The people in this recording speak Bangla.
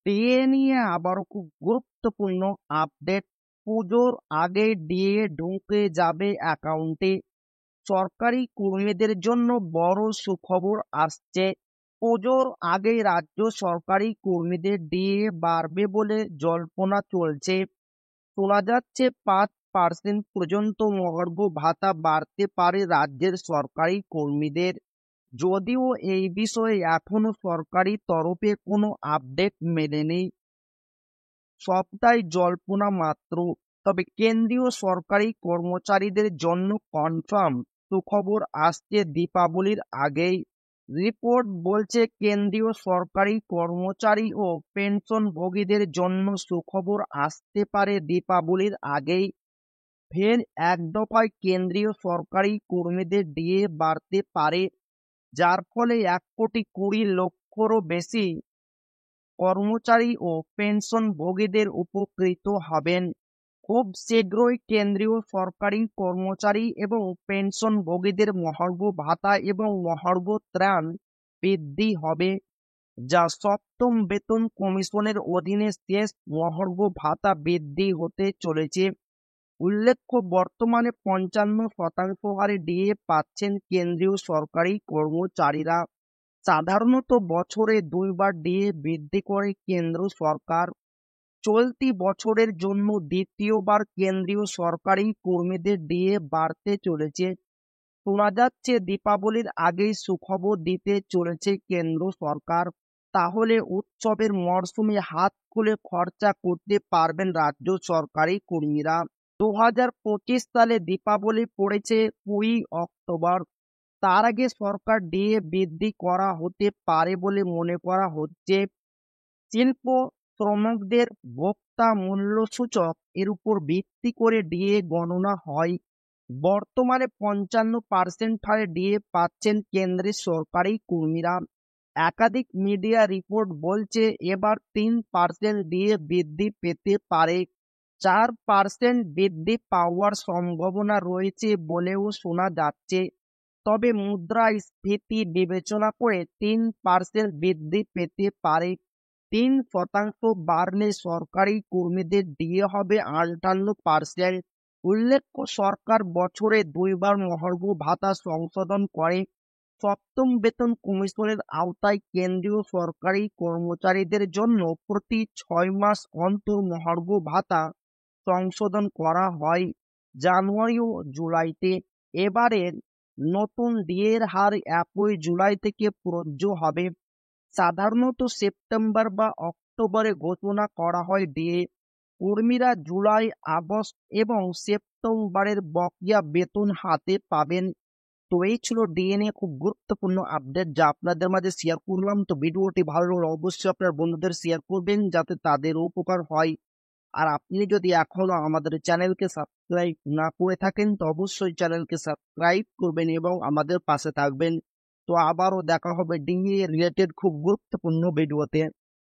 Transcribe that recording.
ডিএ নিয়ে আবারও খুব গুরুত্বপূর্ণ আপডেট। পুজোর আগে ডিএ ঢুকে যাবে অ্যাকাউন্টে। সরকারি কর্মীদের জন্য বড় সুখবর আসছে। পুজোর আগেই রাজ্য সরকারি কর্মীদের ডিএ বাড়বে বলে জল্পনা চলছে। শোনা যাচ্ছে 5% পর্যন্ত মহার্ঘ ভাতা বাড়তে পারে রাজ্যের সরকারি কর্মীদের। যদিও এই বিষয়ে এখনো সরকারি তরফে কোনো আপডেট মেলেনি, সবটাই জল্পনা মাত্র। তবে কেন্দ্রীয় সরকারি কর্মচারীদের জন্য কনফার্ম সুখবর আসছে দীপাবলির আগেই। রিপোর্ট বলছে কেন্দ্রীয় সরকারি কর্মচারী ও পেনশনভোগীদের জন্য সুখবর আসতে পারে দীপাবলির আগেই। ফের এক দফায় কেন্দ্রীয় সরকারি কর্মীদের ডিএ বাড়তে পারে, যার ফলে 1,20,00,000-রও বেশি কর্মচারী ও পেনশনভোগীদের উপকৃত হবেন। খুব শীঘ্রই কেন্দ্রীয় সরকারি কর্মচারী এবং পেনশনভোগীদের মহার্ঘ ভাতা এবং মহার্ঘ ত্রাণ বৃদ্ধি হবে, যা সপ্তম বেতন কমিশনের অধীনে শেষ মহার্ঘ ভাতা বৃদ্ধি হতে চলেছে। উল্লেখ্য, বর্তমানে 55% হারে ডিএ পাচ্ছেন কেন্দ্রীয় সরকারি কর্মচারীরা। সাধারণত বছরে 2 বার ডিএ বৃদ্ধি করে কেন্দ্র সরকার। চলতি বছরের জন্য দ্বিতীয়বার কেন্দ্রীয় সরকারি কর্মীদের ডিএ বাড়তে চলেছে। শোনা যাচ্ছে দীপাবলির আগেই সুখবর দিতে চলেছে কেন্দ্র সরকার। তাহলে উৎসবের মরশুমে হাত খুলে খরচা করতে পারবেন রাজ্য সরকারি কর্মীরা। 2025 সালে দীপাবলি পড়েছে 20 অক্টোবর। তার আগে সরকার ডিএ বৃদ্ধি করা হতে পারে বলে মনে করা হচ্ছে। শিল্প শ্রমিকদের ভোক্তা মূল্যসূচক এর উপর ভিত্তি করে ডিএ গণনা হয়। বর্তমানে 55% হারে ডিএ পাচ্ছেন কেন্দ্রের সরকারি কর্মীরা। একাধিক মিডিয়া রিপোর্ট বলছে এবার 3% ডিএ বৃদ্ধি পেতে পারে। 4% বৃদ্ধি পাওয়ার সম্ভাবনা রয়েছে বলেও শোনা যাচ্ছে। তবে মুদ্রাস্ফীতি বিবেচনা করে 3% বৃদ্ধি পেতে পারে। 3% বাড়লে সরকারি কর্মীদের ডিএ হবে 58%। উল্লেখ্য, সরকার বছরে 2 বার মহার্ঘ ভাতা সংশোধন করে। সপ্তম বেতন কমিশনের আওতায় কেন্দ্রীয় সরকারি কর্মচারীদের জন্য প্রতি 6 মাস অন্তর মহার্ঘ ভাতা সংশোধন করা হয়, জানুয়ারি ও জুলাইতে। এবারের নতুন ডিএর হার 1 জুলাই থেকে প্রযোজ্য হবে। সাধারণত সেপ্টেম্বর বা অক্টোবরে ঘোষণা করা হয় ডিএ। কর্মীরা জুলাই, আগস্ট এবং সেপ্টেম্বরের বকেয়া বেতন হাতে পাবেন। তো এই ছিল ডিএ নিয়ে খুব গুরুত্বপূর্ণ আপডেট, যা আপনাদের মাঝে শেয়ার করলাম। তো ভিডিওটি ভালো লাগলে অবশ্যই আপনার বন্ধুদের শেয়ার করবেন, যাতে তাদের উপকার হয়। আর আপনি যদি এখনো আমাদের চ্যানেলকে সাবস্ক্রাইব না করে থাকেন, তো অবশ্যই চ্যানেলকে সাবস্ক্রাইব করবেন এবং আমাদের পাশে থাকবেন। তো আবারও দেখা হবে ডিএ রিলেটেড খুব গুরুত্বপূর্ণ ভিডিওতে।